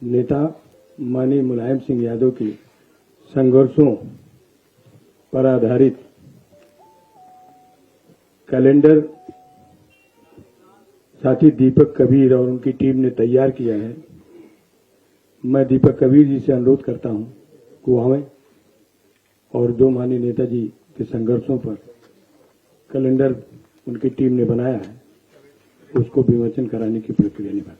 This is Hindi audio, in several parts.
नेता माननीय मुलायम सिंह यादव की संघर्षों पर आधारित कैलेंडर साथी दीपक कबीर और उनकी टीम ने तैयार किया है। मैं दीपक कबीर जी से अनुरोध करता हूं कि वो आवें और जो माननीय नेताजी के संघर्षों पर कैलेंडर उनकी टीम ने बनाया है उसको विमोचन कराने की प्रक्रिया निभाएं।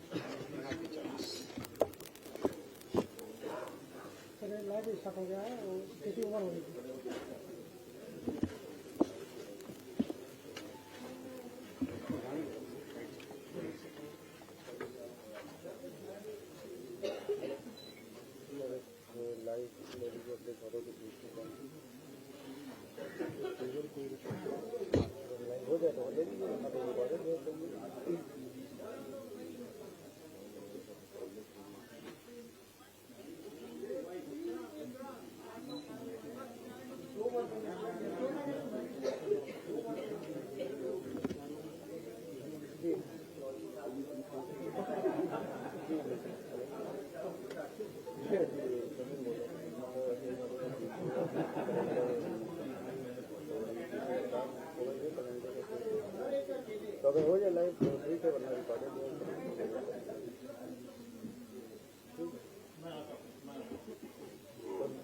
हो जाए लाइव फ्री से बनना रिकॉर्डेड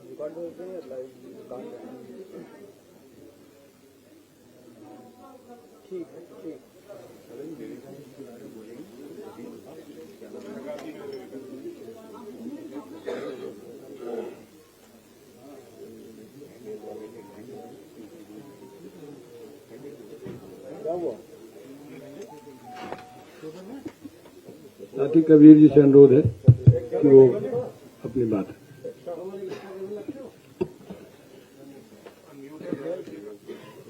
रिकॉर्ड होते हैं लाइव काम ठीक है ठीक क्या हुआ साथी कबीर जी से अनुरोध है कि वो अपनी बात है।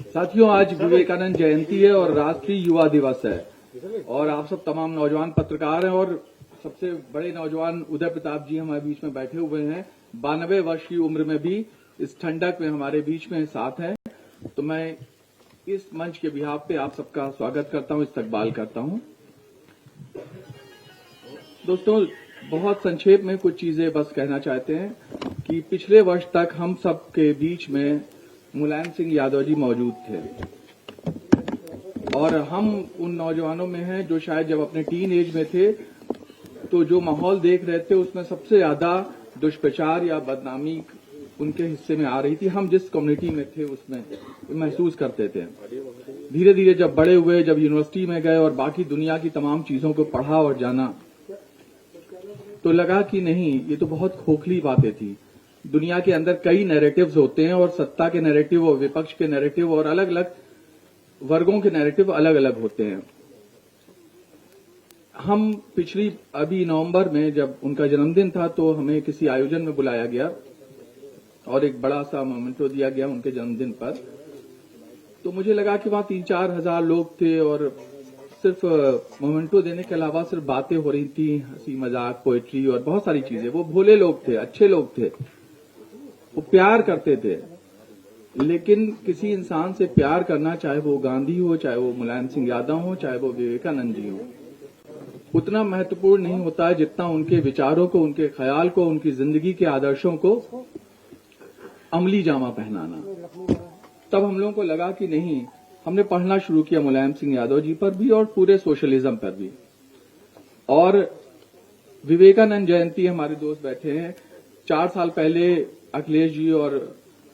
साथियों, आज विवेकानंद जयंती है और राष्ट्रीय युवा दिवस है और आप सब तमाम नौजवान पत्रकार हैं और सबसे बड़े नौजवान उदय प्रताप जी हमारे बीच में बैठे हुए हैं। 92 वर्ष की उम्र में भी इस ठंडक में हमारे बीच में साथ हैं। तो मैं इस मंच के बिहाफ पे आप सबका स्वागत करता हूं, इस्तकबाल करता हूं। दोस्तों, बहुत संक्षेप में कुछ चीजें बस कहना चाहते हैं कि पिछले वर्ष तक हम सब के बीच में मुलायम सिंह यादव जी मौजूद थे और हम उन नौजवानों में हैं जो शायद जब अपने टीन एज में थे तो जो माहौल देख रहे थे उसमें सबसे ज्यादा दुष्प्रचार या बदनामी उनके हिस्से में आ रही थी। हम जिस कम्युनिटी में थे उसमें महसूस करते थे। धीरे धीरे जब बड़े हुए, जब यूनिवर्सिटी में गए और बाकी दुनिया की तमाम चीजों को पढ़ा और जाना तो लगा कि नहीं, ये तो बहुत खोखली बातें थी। दुनिया के अंदर कई नैरेटिव्स होते हैं और सत्ता के नैरेटिव और विपक्ष के नैरेटिव और अलग अलग वर्गों के नैरेटिव अलग अलग होते हैं। हम अभी नवंबर में जब उनका जन्मदिन था तो हमें किसी आयोजन में बुलाया गया और एक बड़ा सा मोमेंटो दिया गया उनके जन्मदिन पर। तो मुझे लगा कि वहां 3-4 हजार लोग थे और सिर्फ मोमेंटो देने के अलावा सिर्फ बातें हो रही थी, हंसी मजाक, पोएट्री और बहुत सारी चीजें। वो भोले लोग थे, अच्छे लोग थे, वो प्यार करते थे। लेकिन किसी इंसान से प्यार करना, चाहे वो गांधी हो, चाहे वो मुलायम सिंह यादव हो, चाहे वो विवेकानंद जी हो, उतना महत्वपूर्ण नहीं होता है जितना उनके विचारों को, उनके ख्याल को, उनकी जिंदगी के आदर्शों को अमली जामा पहनाना। तब हम लोगों को लगा कि नहीं, हमने पढ़ना शुरू किया मुलायम सिंह यादव जी पर भी और पूरे सोशलिज्म पर भी। और विवेकानंद जयंती हमारे दोस्त बैठे हैं। 4 साल पहले अखिलेश जी और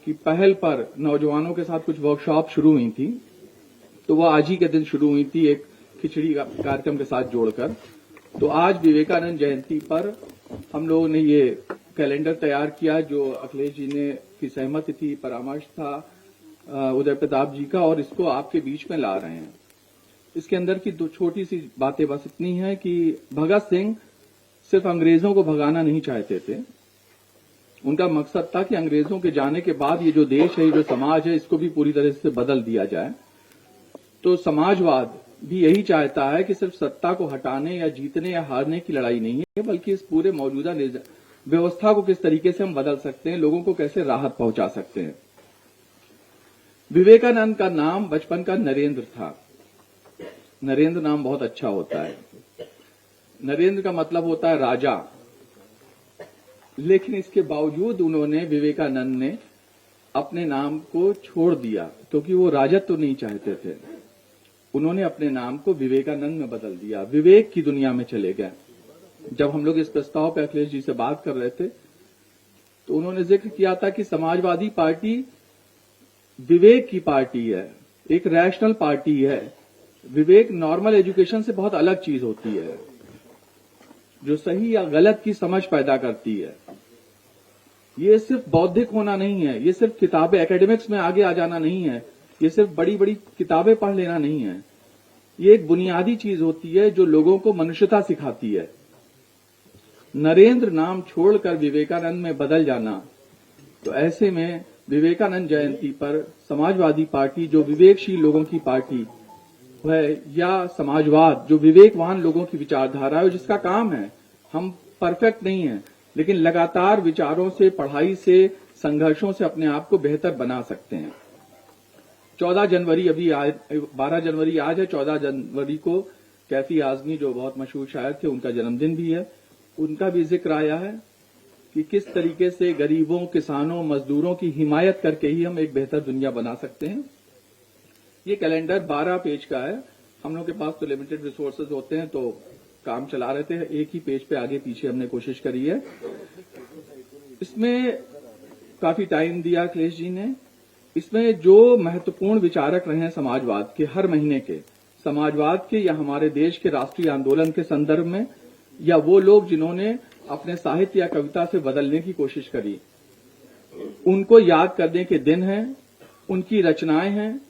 की पहल पर नौजवानों के साथ कुछ वर्कशॉप शुरू हुई थी, तो वह आज ही के दिन शुरू हुई थी एक खिचड़ी कार्यक्रम के साथ जोड़कर। तो आज विवेकानंद जयंती पर हम लोगों ने ये कैलेंडर तैयार किया जो अखिलेश जी ने की सहमति थी, परामर्श था उदय प्रताप जी का, और इसको आपके बीच में ला रहे हैं। इसके अंदर की 2 छोटी सी बातें बस इतनी है कि भगत सिंह सिर्फ अंग्रेजों को भगाना नहीं चाहते थे। उनका मकसद था कि अंग्रेजों के जाने के बाद ये जो देश है, ये जो समाज है, इसको भी पूरी तरह से बदल दिया जाए। तो समाजवाद भी यही चाहता है कि सिर्फ सत्ता को हटाने या जीतने या हारने की लड़ाई नहीं है, बल्कि इस पूरे मौजूदा व्यवस्था को किस तरीके से हम बदल सकते हैं, लोगों को कैसे राहत पहुंचा सकते हैं। विवेकानंद का नाम बचपन का नरेंद्र था। नरेंद्र नाम बहुत अच्छा होता है। नरेंद्र का मतलब होता है राजा। लेकिन इसके बावजूद उन्होंने, विवेकानंद ने अपने नाम को छोड़ दिया, क्योंकि वो राजत्व तो नहीं चाहते थे। उन्होंने अपने नाम को विवेकानंद में बदल दिया, विवेक की दुनिया में चले गए। जब हम लोग इस प्रस्ताव पर अखिलेश जी से बात कर रहे थे तो उन्होंने जिक्र किया था कि समाजवादी पार्टी विवेक की पार्टी है, एक रैशनल पार्टी है। विवेक नॉर्मल एजुकेशन से बहुत अलग चीज होती है, जो सही या गलत की समझ पैदा करती है। ये सिर्फ बौद्धिक होना नहीं है, ये सिर्फ किताबें, एकेडमिक्स में आगे आ जाना नहीं है, ये सिर्फ बड़ी बड़ी किताबें पढ़ लेना नहीं है। ये एक बुनियादी चीज होती है जो लोगों को मनुष्यता सिखाती है। नरेंद्र नाम छोड़कर विवेकानंद में बदल जाना, तो ऐसे में विवेकानंद जयंती पर समाजवादी पार्टी, जो विवेकशील लोगों की पार्टी है, या समाजवाद जो विवेकवान लोगों की विचारधारा है, जिसका काम है, हम परफेक्ट नहीं है लेकिन लगातार विचारों से, पढ़ाई से, संघर्षों से अपने आप को बेहतर बना सकते हैं। 14 जनवरी अभी 12 जनवरी आज है, 14 जनवरी को कैफी आजमी जो बहुत मशहूर शायर थे, उनका जन्मदिन भी है। उनका भी जिक्र आया है कि किस तरीके से गरीबों, किसानों, मजदूरों की हिमायत करके ही हम एक बेहतर दुनिया बना सकते हैं। ये कैलेंडर 12 पेज का है। हम लोग के पास तो लिमिटेड रिसोर्सेज होते हैं, तो काम चला रहे थे, एक ही पेज पे आगे पीछे हमने कोशिश करी है। इसमें काफी टाइम दिया अखिलेश जी ने। इसमें जो महत्वपूर्ण विचारक रहे हैं समाजवाद के, हर महीने के समाजवाद के, या हमारे देश के राष्ट्रीय आंदोलन के संदर्भ में, या वो लोग जिन्होंने अपने साहित्य या कविता से बदलने की कोशिश करी, उनको याद करने के दिन हैं, उनकी रचनाएं हैं।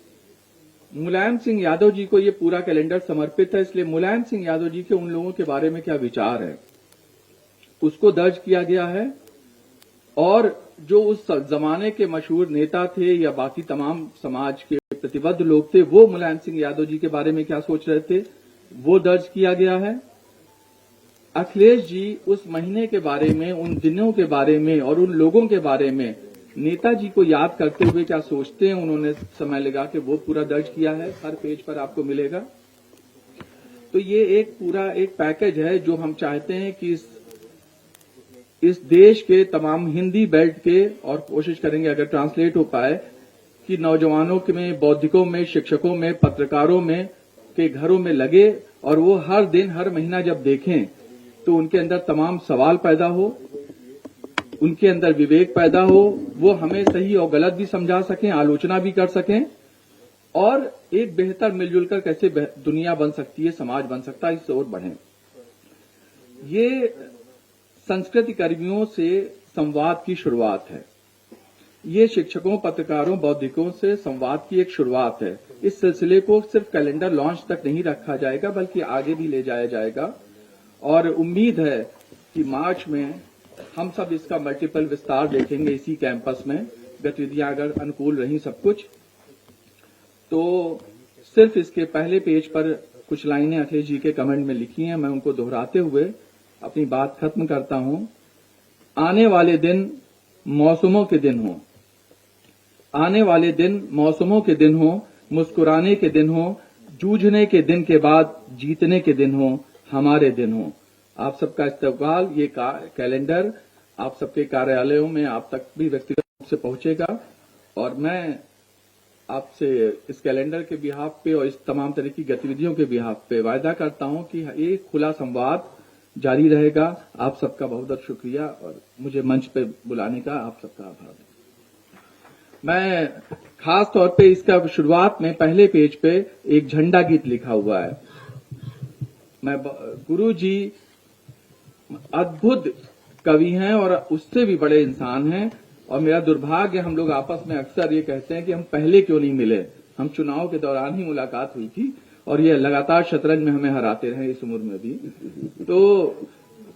मुलायम सिंह यादव जी को ये पूरा कैलेंडर समर्पित है, इसलिए मुलायम सिंह यादव जी के उन लोगों के बारे में क्या विचार है उसको दर्ज किया गया है। और जो उस जमाने के मशहूर नेता थे या बाकी तमाम समाज के प्रतिबद्ध लोग थे, वो मुलायम सिंह यादव जी के बारे में क्या सोच रहे थे, वो दर्ज किया गया है। अखिलेश जी उस महीने के बारे में, उन दिनों के बारे में और उन लोगों के बारे में, नेताजी को याद करते हुए क्या सोचते हैं, उन्होंने समय लगा के वो पूरा दर्ज किया है, हर पेज पर आपको मिलेगा। तो ये एक पूरा एक पैकेज है जो हम चाहते हैं कि इस देश के तमाम हिंदी बेल्ट के, और कोशिश करेंगे अगर ट्रांसलेट हो पाए, कि नौजवानों में, बौद्धिकों में, शिक्षकों में, पत्रकारों में के घरों में लगे, और वो हर दिन, हर महीना जब देखें तो उनके अंदर तमाम सवाल पैदा हो, उनके अंदर विवेक पैदा हो, वो हमें सही और गलत भी समझा सकें, आलोचना भी कर सकें, और एक बेहतर मिलजुल कर कैसे दुनिया बन सकती है, समाज बन सकता है, इस ओर बढ़ें। ये संस्कृति कर्मियों से संवाद की शुरुआत है। ये शिक्षकों, पत्रकारों, बौद्धिकों से संवाद की एक शुरुआत है। इस सिलसिले को सिर्फ कैलेंडर लॉन्च तक नहीं रखा जाएगा, बल्कि आगे भी ले जाया जाएगा। और उम्मीद है कि मार्च में हम सब इसका मल्टीपल विस्तार देखेंगे इसी कैंपस में, गतिविधियां अगर अनुकूल रही सब कुछ। तो सिर्फ इसके पहले पेज पर कुछ लाइनें अखिलेश जी के कमेंट में लिखी हैं, मैं उनको दोहराते हुए अपनी बात खत्म करता हूं। आने वाले दिन मौसमों के दिन हो, आने वाले दिन मौसमों के दिन हो, मुस्कुराने के दिन हो, जूझने के दिन के बाद जीतने के दिन हो, हमारे दिन हो। आप सबका इस्तकबाल, ये कैलेंडर आप सबके कार्यालयों में आप तक भी व्यक्तिगत रूप से पहुंचेगा, और मैं आपसे इस कैलेंडर के बिहाफ पे और इस तमाम तरह की गतिविधियों के बिहाफ पे वायदा करता हूं कि एक खुला संवाद जारी रहेगा। आप सबका बहुत बहुत शुक्रिया, और मुझे मंच पे बुलाने का आप सबका आभार। मैं खास तौर पे इसका शुरुआत में पहले पेज पे एक झंडा गीत लिखा हुआ है। मैं गुरु जी अद्भुत कवि हैं और उससे भी बड़े इंसान हैं, और मेरा दुर्भाग्य, हम लोग आपस में अक्सर ये कहते हैं कि हम पहले क्यों नहीं मिले। हम चुनाव के दौरान ही मुलाकात हुई थी, और ये लगातार शतरंज में हमें हराते रहे इस उम्र में भी। तो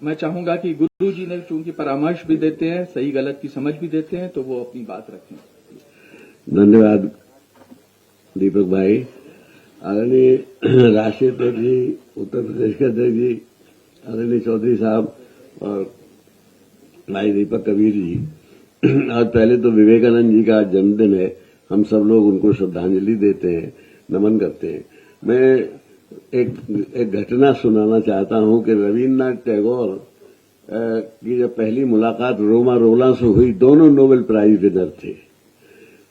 मैं चाहूंगा कि गुरु जी ने चूंकि परामर्श भी देते हैं, सही गलत की समझ भी देते हैं, तो वो अपनी बात रखें। धन्यवाद दीपक भाई। आदरणीय राष्ट्रीय अध्यक्ष जी, उत्तर प्रदेश के अध्यक्ष जी आदरणीय चौधरी साहब और भाई दीपक कबीर जी, आज पहले तो विवेकानंद जी का आज जन्मदिन है। हम सब लोग उनको श्रद्धांजलि देते हैं, नमन करते हैं। मैं एक घटना सुनाना चाहता हूं कि रविन्द्रनाथ टैगोर की जब पहली मुलाकात रोमा रोला से हुई, दोनों नोबेल प्राइज विनर थे।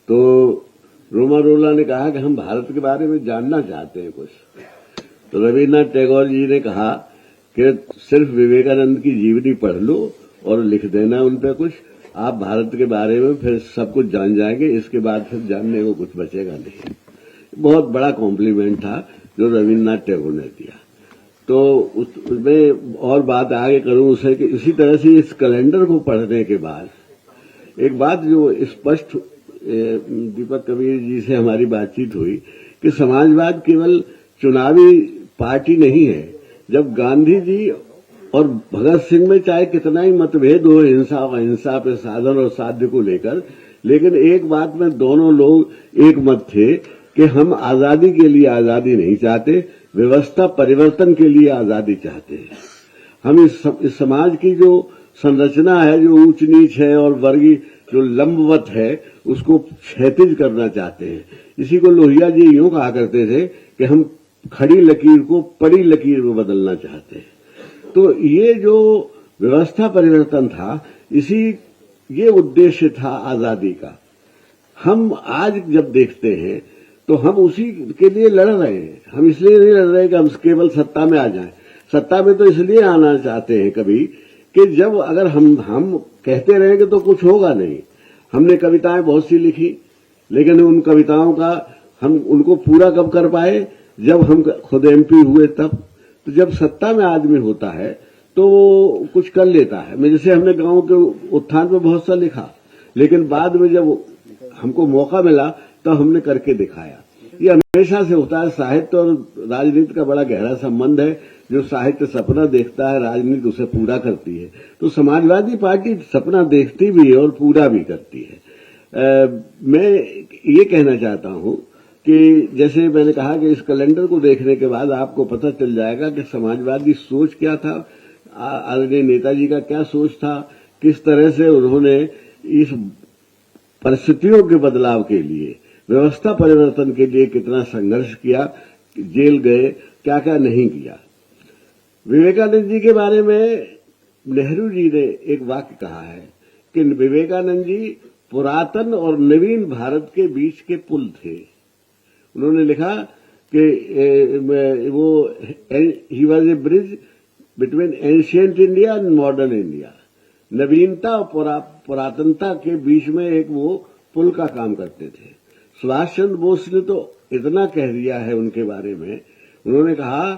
तो रोमा रोला ने कहा कि हम भारत के बारे में जानना चाहते हैं कुछ। तो रविन्द्रनाथ टैगोर जी ने कहा कि सिर्फ विवेकानंद की जीवनी पढ़ लो और लिख देना उन पे कुछ, आप भारत के बारे में फिर सब कुछ जान जाएंगे, इसके बाद फिर जानने को कुछ बचेगा नहीं। बहुत बड़ा कॉम्प्लीमेंट था जो रविन्द्रनाथ टैगोर ने दिया। तो उसमें और बात आगे करूं उसे कि इसी तरह से इस कैलेंडर को पढ़ने के बाद एक बात जो स्पष्ट दीपक कबीर जी से हमारी बातचीत हुई कि समाजवाद केवल चुनावी पार्टी नहीं है। जब गांधी जी और भगत सिंह में चाहे कितना ही मतभेद हो हिंसा व अहिंसा पे साधन और साध्य को लेकर, लेकिन एक बात में दोनों लोग एक मत थे कि हम आजादी के लिए आजादी नहीं चाहते, व्यवस्था परिवर्तन के लिए आजादी चाहते हैं। हम इस समाज की जो संरचना है, जो ऊंच नीच है और वर्गीय जो लंबवत है, उसको क्षैतिज करना चाहते हैं। इसी को लोहिया जी यूं कहा करते थे कि हम खड़ी लकीर को पड़ी लकीर में बदलना चाहते हैं। तो ये जो व्यवस्था परिवर्तन था, ये उद्देश्य था आजादी का। हम आज जब देखते हैं तो हम उसी के लिए लड़ रहे हैं। हम इसलिए नहीं लड़ रहे कि हम केवल सत्ता में आ जाएं। सत्ता में तो इसलिए आना चाहते हैं कभी कि जब अगर हम कहते रहेंगे तो कुछ होगा नहीं। हमने कविताएं बहुत सी लिखी, लेकिन उन कविताओं का हम उनको पूरा कब कर पाए, जब हम खुद एमपी हुए तब। तो जब सत्ता में आदमी होता है तो वो कुछ कर लेता है। जैसे हमने गांव के उत्थान पे बहुत सा लिखा, लेकिन बाद में जब हमको मौका मिला तो हमने करके दिखाया। ये हमेशा से होता है। साहित्य और राजनीति का बड़ा गहरा संबंध है। जो साहित्य सपना देखता है, राजनीति उसे पूरा करती है। तो समाजवादी पार्टी सपना देखती भी है और पूरा भी करती है। मैं ये कहना चाहता हूं कि जैसे मैंने कहा कि इस कैलेंडर को देखने के बाद आपको पता चल जाएगा कि समाजवादी सोच क्या था, आदरणीय नेताजी का क्या सोच था, किस तरह से उन्होंने इस परिस्थितियों के बदलाव के लिए, व्यवस्था परिवर्तन के लिए कितना संघर्ष किया, जेल गए, क्या क्या नहीं किया। विवेकानंद जी के बारे में नेहरू जी ने एक वाक्य कहा है कि विवेकानंद जी पुरातन और नवीन भारत के बीच के पुल थे। उन्होंने लिखा कि वो he was a bridge between ancient India and modern India. नवीनता और पुरातनता के बीच में एक वो पुल का काम करते थे। सुभाष चंद्र बोस ने तो इतना कह दिया है उनके बारे में, उन्होंने कहा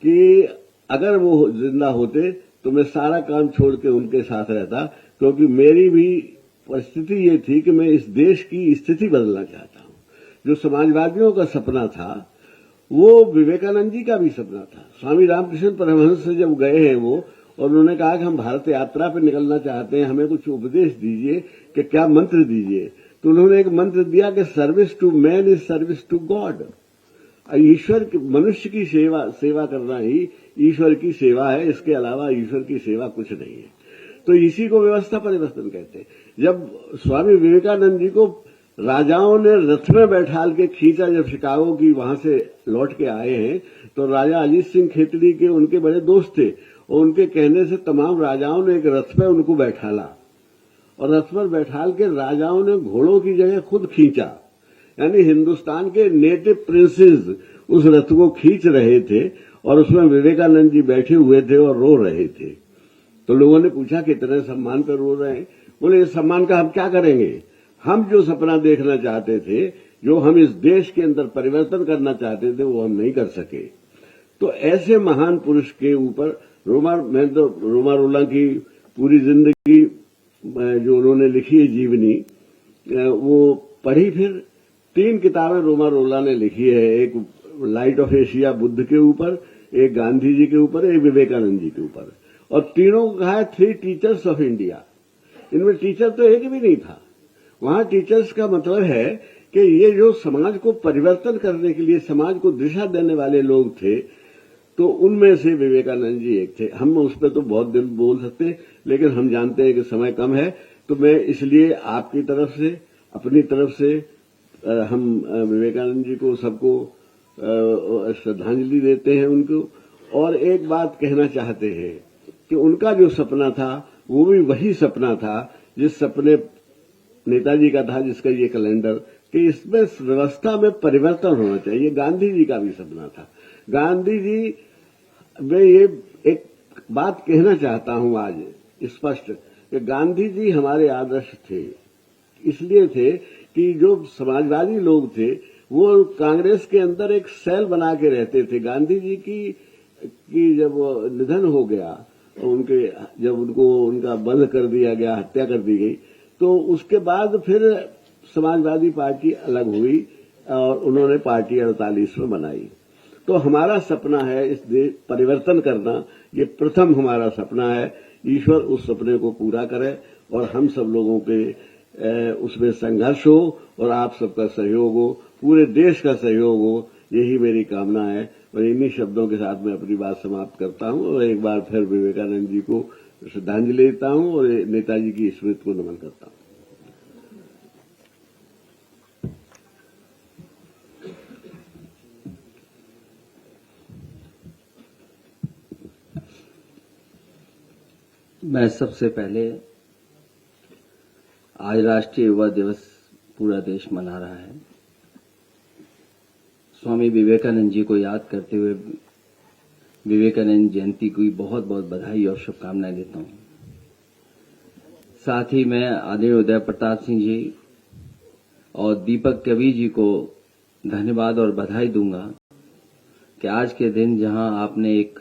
कि अगर वो जिंदा होते तो मैं सारा काम छोड़ के उनके साथ रहता, क्योंकि मेरी भी परिस्थिति ये थी कि मैं इस देश की स्थिति बदलना चाहता हूं। जो समाजवादियों का सपना था वो विवेकानंद जी का भी सपना था। स्वामी रामकृष्ण परमहंस से जब गए हैं वो, और उन्होंने कहा कि हम भारत यात्रा पर निकलना चाहते हैं, हमें कुछ उपदेश दीजिए कि क्या मंत्र दीजिए। तो उन्होंने एक मंत्र दिया कि service to man is service to God. ईश्वर, मनुष्य की सेवा करना ही ईश्वर की सेवा है, इसके अलावा ईश्वर की सेवा कुछ नहीं है। तो इसी को व्यवस्था परिवर्तन कहते हैं। जब स्वामी विवेकानंद जी को राजाओं ने रथ में बैठाल के खींचा, जब शिकागो की वहां से लौट के आए हैं, तो राजा अजीत सिंह खेतड़ी के उनके बड़े दोस्त थे, और उनके कहने से तमाम राजाओं ने एक रथ पे उनको बैठाला, और रथ पर बैठाल के राजाओं ने घोड़ों की जगह खुद खींचा। यानी हिंदुस्तान के नेटिव प्रिंसेस उस रथ को खींच रहे थे, और उसमें विवेकानंद जी बैठे हुए थे और रो रहे थे। तो लोगों ने पूछा कि इतने सम्मान पर रो रहे हैं। बोले इस सम्मान का हम क्या करेंगे, हम जो सपना देखना चाहते थे, जो हम इस देश के अंदर परिवर्तन करना चाहते थे, वो हम नहीं कर सके। तो ऐसे महान पुरुष के ऊपर मैं तो रोमा रोला की पूरी जिंदगी जो उन्होंने लिखी है जीवनी, वो पढ़ी। फिर 3 किताबें रोमा रोला ने लिखी है, एक लाइट ऑफ एशिया बुद्ध के ऊपर, एक गांधी जी के ऊपर, एक विवेकानंद जी के ऊपर, और तीनों को कहा है 3 टीचर्स ऑफ इंडिया। इनमें टीचर तो एक भी नहीं था। वहां टीचर्स का मतलब है कि ये जो समाज को परिवर्तन करने के लिए, समाज को दिशा देने वाले लोग थे, तो उनमें से विवेकानंद जी एक थे। हम उस पर तो बहुत दिन बोल सकते हैं, लेकिन हम जानते हैं कि समय कम है, तो मैं इसलिए आपकी तरफ से, अपनी तरफ से हम विवेकानंद जी को सबको श्रद्धांजलि देते हैं उनको। और एक बात कहना चाहते हैं कि उनका जो सपना था वो भी वही सपना था जिस सपने नेताजी का था, जिसका ये कैलेंडर, कि इसमें व्यवस्था में परिवर्तन होना चाहिए। गांधी जी का भी सपना था। गांधी जी, मैं ये एक बात कहना चाहता हूं आज स्पष्ट कि गांधी जी हमारे आदर्श थे। इसलिए थे कि जो समाजवादी लोग थे वो कांग्रेस के अंदर एक सेल बना के रहते थे। गांधी जी की जब निधन हो गया, उनके जब उनका बंद कर दिया गया, हत्या कर दी गई, तो उसके बाद फिर समाजवादी पार्टी अलग हुई और उन्होंने पार्टी 48 में बनाई। तो हमारा सपना है इस देश परिवर्तन करना, ये प्रथम हमारा सपना है। ईश्वर उस सपने को पूरा करे और हम सब लोगों के उसमें संघर्ष हो और आप सबका सहयोग हो, पूरे देश का सहयोग हो, यही मेरी कामना है। और इन्हीं शब्दों के साथ मैं अपनी बात समाप्त करता हूं और एक बार फिर विवेकानंद जी को श्रद्धांजलि देता हूं और नेताजी की स्मृति को नमन करता हूं। मैं सबसे पहले, आज राष्ट्रीय युवा दिवस पूरा देश मना रहा है। स्वामी विवेकानंद जी को याद करते हुए विवेकानंद जयंती की बहुत बहुत बधाई और शुभकामनाएं देता हूं। साथ ही मैं आदरणीय उदय प्रताप सिंह जी और दीपक कवि जी को धन्यवाद और बधाई दूंगा कि आज के दिन जहां आपने एक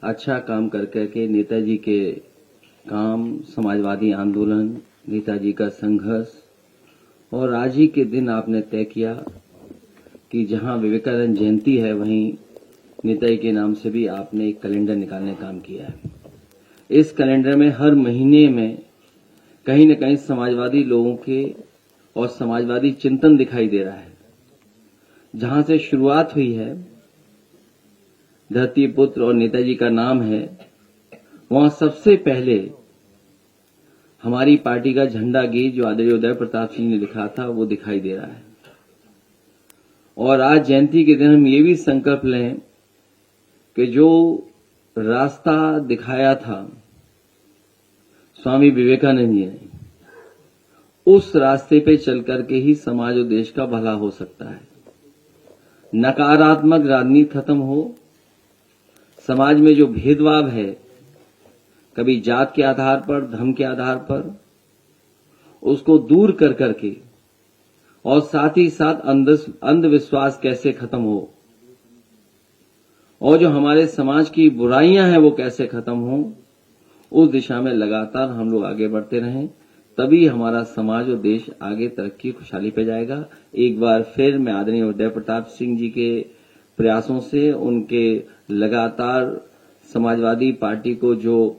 अच्छा काम करके नेताजी के काम, समाजवादी आंदोलन, नेताजी का संघर्ष, और आज ही के दिन आपने तय किया कि जहां विवेकानंद जयंती है वहीं नेताजी के नाम से भी आपने एक कैलेंडर निकालने का काम किया है। इस कैलेंडर में हर महीने में कहीं न कहीं समाजवादी लोगों के और समाजवादी चिंतन दिखाई दे रहा है। जहां से शुरुआत हुई है, धरती पुत्र और नेताजी का नाम है, वहां सबसे पहले हमारी पार्टी का झंडा गीत जो आदरणीय उदय प्रताप सिंह ने लिखा था वो दिखाई दे रहा है। और आज जयंती के दिन हम ये भी संकल्प लें कि जो रास्ता दिखाया था स्वामी विवेकानंद जी ने, उस रास्ते पे चल करके ही समाज और देश का भला हो सकता है। नकारात्मक राजनीति खत्म हो, समाज में जो भेदभाव है, कभी जात के आधार पर, धर्म के आधार पर, उसको दूर कर करके, और साथ ही साथ अंधविश्वास कैसे खत्म हो, और जो हमारे समाज की बुराइयां हैं वो कैसे खत्म हो, उस दिशा में लगातार हम लोग आगे बढ़ते रहें, तभी हमारा समाज और देश आगे तरक्की खुशहाली पे जाएगा। एक बार फिर मैं आदरणीय उदय प्रताप सिंह जी के प्रयासों से, उनके लगातार समाजवादी पार्टी को जो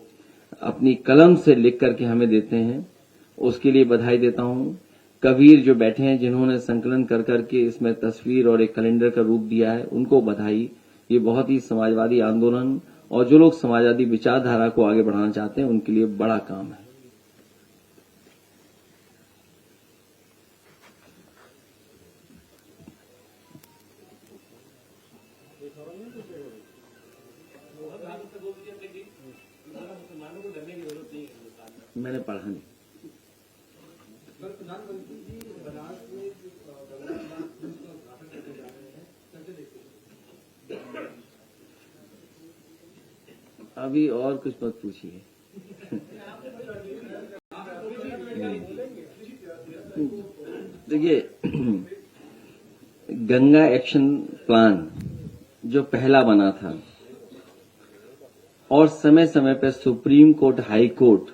अपनी कलम से लिख करके हमें देते हैं, उसके लिए बधाई देता हूं। कबीर जो बैठे हैं, जिन्होंने संकलन कर करके इसमें तस्वीर और एक कैलेंडर का रूप दिया है, उनको बधाई। ये बहुत ही समाजवादी आंदोलन और जो लोग समाजवादी विचारधारा को आगे बढ़ाना चाहते हैं उनके लिए बड़ा काम है। मैंने पढ़ा नहीं। अभी और कुछ मत पूछिए। देखिए, गंगा एक्शन प्लान जो पहला बना था और समय समय पर सुप्रीम कोर्ट, हाई कोर्ट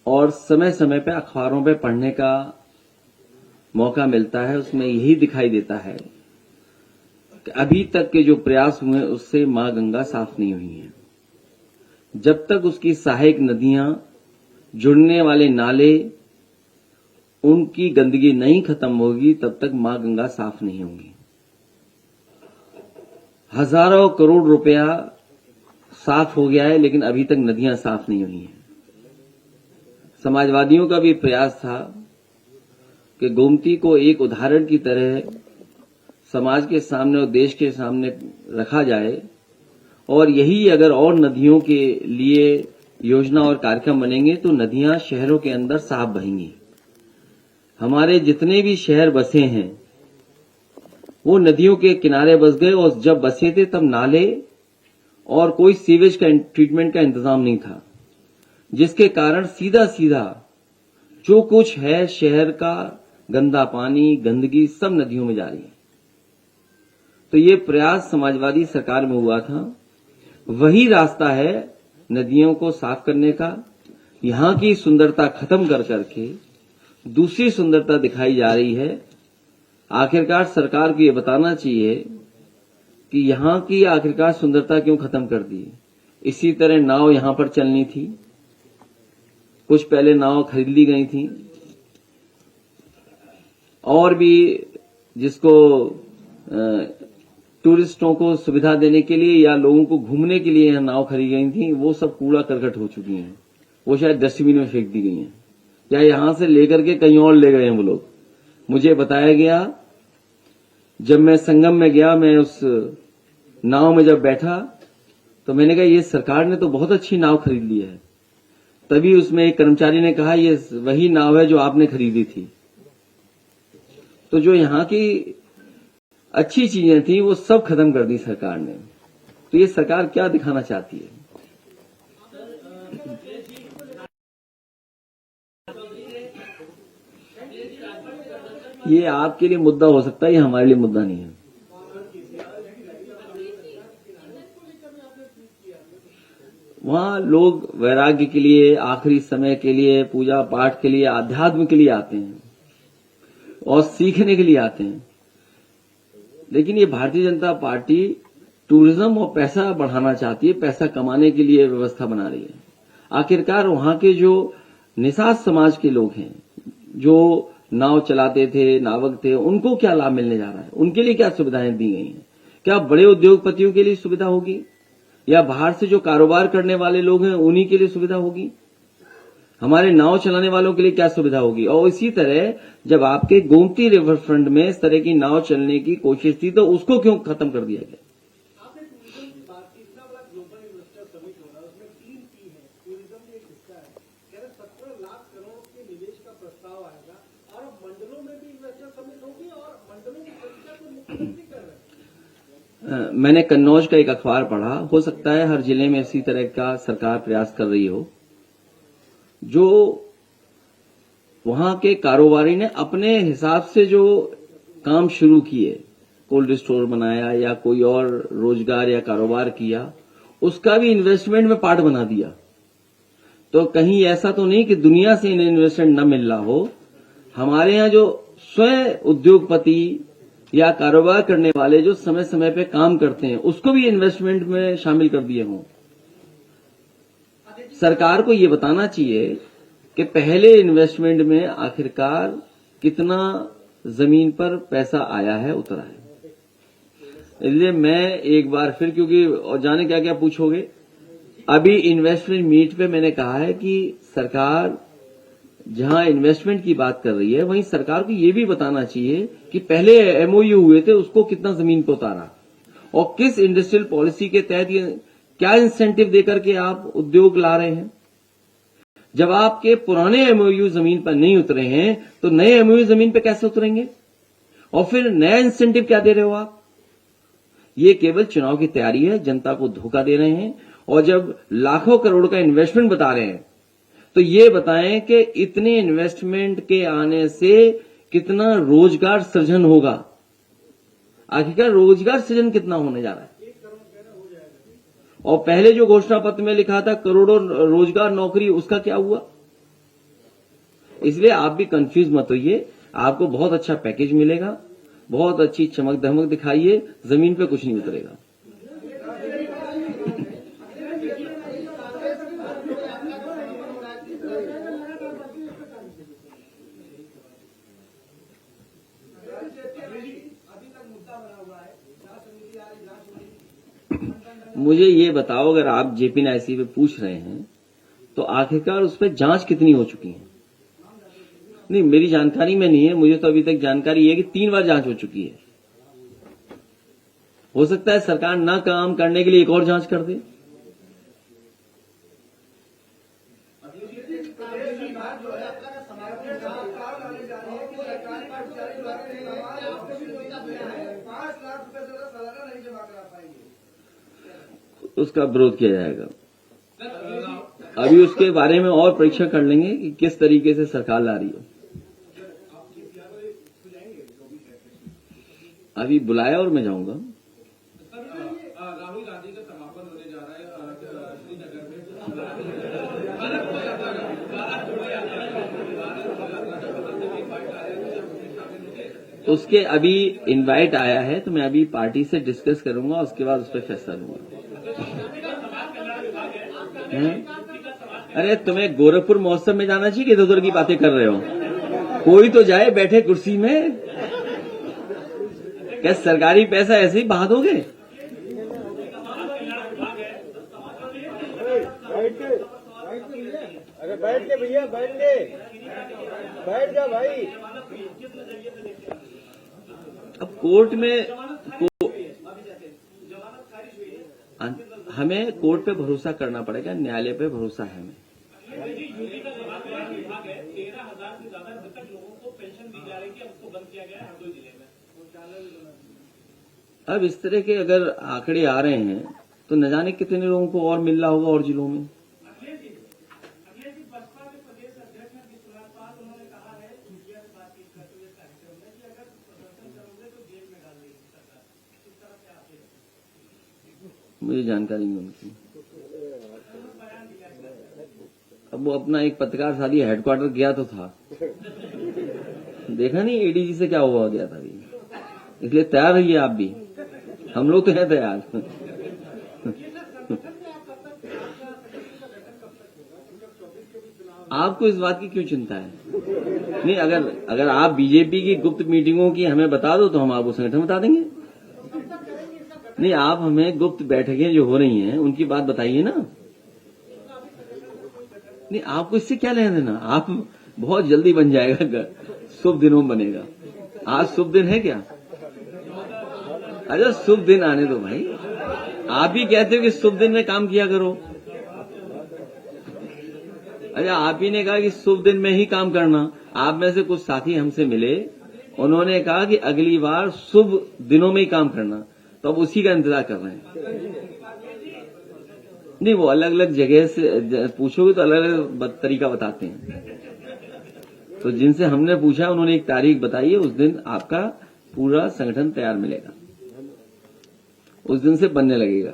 और समय समय पर अखबारों में पढ़ने का मौका मिलता है, उसमें यही दिखाई देता है कि अभी तक के जो प्रयास हुए उससे मां गंगा साफ नहीं हुई है। जब तक उसकी सहायक नदियां, जुड़ने वाले नाले, उनकी गंदगी नहीं खत्म होगी, तब तक मां गंगा साफ नहीं होंगी। हजारों करोड़ रुपया साफ हो गया है, लेकिन अभी तक नदियां साफ नहीं हुई हैं। समाजवादियों का भी प्रयास था कि गोमती को एक उदाहरण की तरह समाज के सामने और देश के सामने रखा जाए और यही अगर और नदियों के लिए योजना और कार्यक्रम बनेंगे तो नदियां शहरों के अंदर साफ बहेंगी। हमारे जितने भी शहर बसे हैं वो नदियों के किनारे बस गए, और जब बसे थे तब नाले और कोई सीवेज का ट्रीटमेंट का इंतजाम नहीं था, जिसके कारण सीधा सीधा जो कुछ है शहर का गंदा पानी, गंदगी सब नदियों में जा रही है। तो ये प्रयास समाजवादी सरकार में हुआ था, वही रास्ता है नदियों को साफ करने का। यहां की सुंदरता खत्म कर करके दूसरी सुंदरता दिखाई जा रही है। आखिरकार सरकार को ये बताना चाहिए कि यहां की आखिरकार सुंदरता क्यों खत्म कर दी। इसी तरह नाव यहां पर चलनी थी, कुछ पहले नाव खरीद ली गई थी, और भी जिसको टूरिस्टों को सुविधा देने के लिए या लोगों को घूमने के लिए यहां नाव खरीदी गई थी, वो सब कूड़ा करकट हो चुकी हैं। वो शायद डस्टबिन में फेंक दी गई हैं या यहां से लेकर के कहीं और ले गए हैं वो लोग। मुझे बताया गया, जब मैं संगम में गया, मैं उस नाव में जब बैठा तो मैंने कहा ये सरकार ने तो बहुत अच्छी नाव खरीद ली है। तभी उसमें एक कर्मचारी ने कहा ये वही नाव है जो आपने खरीदी थी। तो जो यहां की अच्छी चीजें थी वो सब खत्म कर दी सरकार ने। तो ये सरकार क्या दिखाना चाहती है? ये आपके लिए मुद्दा हो सकता है, ये हमारे लिए मुद्दा नहीं है। वहां लोग वैराग्य के लिए, आखिरी समय के लिए, पूजा पाठ के लिए, आध्यात्म के लिए आते हैं और सीखने के लिए आते हैं। लेकिन ये भारतीय जनता पार्टी टूरिज्म और पैसा बढ़ाना चाहती है, पैसा कमाने के लिए व्यवस्था बना रही है। आखिरकार वहां के जो निषाद समाज के लोग हैं, जो नाव चलाते थे, नावक थे, उनको क्या लाभ मिलने जा रहा है? उनके लिए क्या सुविधाएं दी गई हैं? क्या बड़े उद्योगपतियों के लिए सुविधा होगी या बाहर से जो कारोबार करने वाले लोग हैं उन्हीं के लिए सुविधा होगी? हमारे नाव चलाने वालों के लिए क्या सुविधा होगी? और इसी तरह जब आपके गोमती रिवर फ्रंट में इस तरह की नाव चलने की कोशिश थी तो उसको क्यों खत्म कर दिया गया? मैंने कन्नौज का एक अखबार पढ़ा, हो सकता है हर जिले में इसी तरह का सरकार प्रयास कर रही हो। जो वहां के कारोबारी ने अपने हिसाब से जो काम शुरू किए, कोल्ड स्टोर बनाया या कोई और रोजगार या कारोबार किया, उसका भी इन्वेस्टमेंट में पार्ट बना दिया। तो कहीं ऐसा तो नहीं कि दुनिया से इन्हें इन्वेस्टमेंट न मिल रहा हो। हमारे यहां जो स्वयं उद्योगपति या कारोबार करने वाले जो समय समय पे काम करते हैं उसको भी इन्वेस्टमेंट में शामिल कर दिए हों। सरकार को ये बताना चाहिए कि पहले इन्वेस्टमेंट में आखिरकार कितना जमीन पर पैसा आया है, उतरा है। इसलिए मैं एक बार फिर, क्योंकि और जाने क्या क्या पूछोगे, अभी इन्वेस्टमेंट मीट पे मैंने कहा है कि सरकार जहां इन्वेस्टमेंट की बात कर रही है वहीं सरकार को ये भी बताना चाहिए कि पहले एमओयू हुए थे उसको कितना जमीन पर उतारा और किस इंडस्ट्रियल पॉलिसी के तहत ये क्या इंसेंटिव देकर के आप उद्योग ला रहे हैं। जब आपके पुराने एमओयू जमीन पर नहीं उतरे हैं तो नए एमओयू जमीन पर कैसे उतरेंगे? और फिर नया इंसेंटिव क्या दे रहे हो आप? ये केवल चुनाव की तैयारी है, जनता को धोखा दे रहे हैं। और जब लाखों करोड़ का इन्वेस्टमेंट बता रहे हैं तो ये बताएं कि इतने इन्वेस्टमेंट के आने से कितना रोजगार सृजन होगा। आखिरकार रोजगार सृजन कितना होने जा रहा है? और पहले जो घोषणा पत्र में लिखा था करोड़ों रोजगार नौकरी, उसका क्या हुआ? इसलिए आप भी कंफ्यूज मत होइए, आपको बहुत अच्छा पैकेज मिलेगा, बहुत अच्छी चमक धमक दिखाइए, जमीन पे कुछ नहीं उतरेगा। मुझे ये बताओ, अगर आप जेपीएनआईसी पे पूछ रहे हैं तो आखिरकार उस पर जांच कितनी हो चुकी है? नहीं, मेरी जानकारी में नहीं है, मुझे तो अभी तक जानकारी है कि 3 बार जांच हो चुकी है। हो सकता है सरकार ना काम करने के लिए एक और जांच कर दे। उसका विरोध किया जाएगा। अभी उसके बारे में और परीक्षा कर लेंगे कि किस तरीके से सरकार ला रही है। अभी बुलाया और मैं जाऊंगा। राहुल गांधी का समापन होने जा रहा है श्रीनगर में। उसके अभी इनवाइट आया है, तो मैं अभी पार्टी से डिस्कस करूंगा, उसके बाद उस पर फैसला लूंगा। अरे तुम्हें गोरखपुर महोत्सव में जाना चाहिए कि इधर उधर की बातें कर रहे हो? कोई तो जाए, बैठे कुर्सी में। क्या सरकारी पैसा ऐसे ही बहा दोगे? अरे बैठ के भैया, बैठ के, बैठ जा भाई। अब कोर्ट में हमें कोर्ट पे भरोसा करना पड़ेगा, न्यायालय पे भरोसा है हमें। अब इस तरह के अगर आंकड़े आ रहे हैं तो न जाने कितने लोगों को और मिल रहा होगा और जिलों में। मुझे जानकारी नहीं उनकी। अब वो अपना एक पत्रकार शादी हेडक्वार्टर गया तो था, देखा नहीं एडीजी से क्या हुआ गया था अभी। इसलिए तैयार रहिए आप भी, हम लोग तो हैं तैयार। आपको इस बात की क्यों चिंता है? नहीं, अगर आप बीजेपी की गुप्त मीटिंगों की हमें बता दो तो हम आपको संगठन बता देंगे। नहीं, आप हमें गुप्त बैठकें जो हो रही हैं उनकी बात बताइए ना। नहीं, आपको इससे क्या लेना देना? आप बहुत जल्दी बन जाएगा, शुभ दिनों में बनेगा। आज शुभ दिन है क्या? अच्छा, शुभ दिन आने दो भाई। आप ही कहते हो कि शुभ दिन में काम किया करो। अच्छा, आप ही ने कहा कि शुभ दिन में ही काम करना। आप में से कुछ साथी हमसे मिले, उन्होंने कहा कि अगली बार शुभ दिनों में ही काम करना, तो अब उसी का इंतजार कर रहे हैं। नहीं, वो अलग अलग जगह से पूछोगे तो अलग अलग तरीका बताते हैं। तो जिनसे हमने पूछा उन्होंने एक तारीख बताई है, उस दिन आपका पूरा संगठन तैयार मिलेगा, उस दिन से बनने लगेगा।